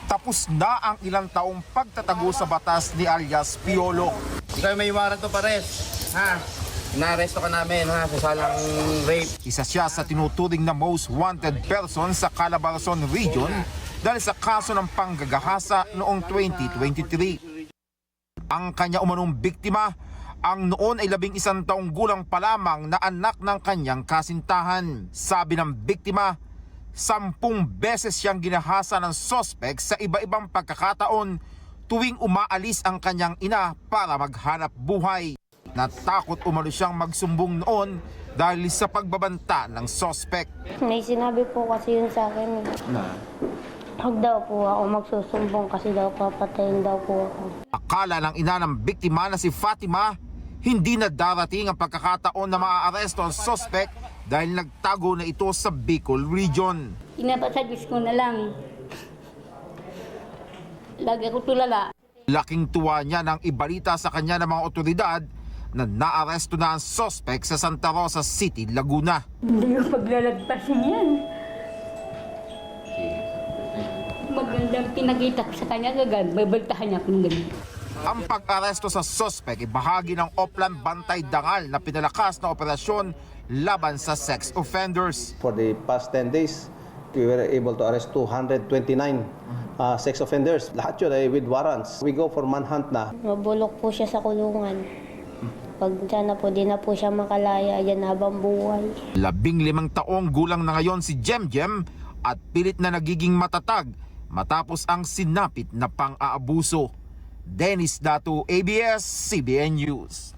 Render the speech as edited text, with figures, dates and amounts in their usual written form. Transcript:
Tapos na ang ilang taong pagtatago sa batas ni alias Piolo. Ikaw may warrant to pares. Ha? Inaaresto ka namin ha sa salang rape. Isa siya sa tinuturing na most wanted person sa Calabarzon Region dahil sa kaso ng panggagahasa noong 2023. Ang kanya umanong biktima, ang noon ay 11 taong gulang pa lamang na anak ng kanyang kasintahan. Sabi ng biktima, 10 beses siyang ginahasa ng sospek sa iba-ibang pagkakataon tuwing umaalis ang kanyang ina para maghanap buhay. Natakot umano siyang magsumbong noon dahil sa pagbabanta ng sospek. May sinabi po kasi yun sa akin. Huwag daw po ako magsusumbong kasi daw papatayin daw po ako. Akala ng ina ng biktima na si Fatima, hindi na darating ang pagkakataon na maaaresto ang sospek dahil nagtago na ito sa Bicol Region. Inapasadis ko na lang. Lagi ko tulala. Laking tuwa niya nang ibalita sa kanya ng mga otoridad na naaresto na ang sospek sa Santa Rosa City, Laguna. Hindi ko paglalagpasin yan. Magandang pinakita ko sa kanya, babaltahan niya akong ganyan. Ang pag-aresto sa sospek ay bahagi ng Oplan Bantay Dangal na pinalakas na operasyon laban sa sex offenders. For the past 10 days, we were able to arrest 229 sex offenders. Lahat yun ay with warrants. We go for manhunt na. Mabulok po siya sa kulungan. Pag sana po, di na po siya makalaya yan habang buhay. 15 taong gulang na ngayon si Jemjem at pilit na nagiging matatag matapos ang sinapit na pang-aabuso. Dennis Datu, ABS-CBN News.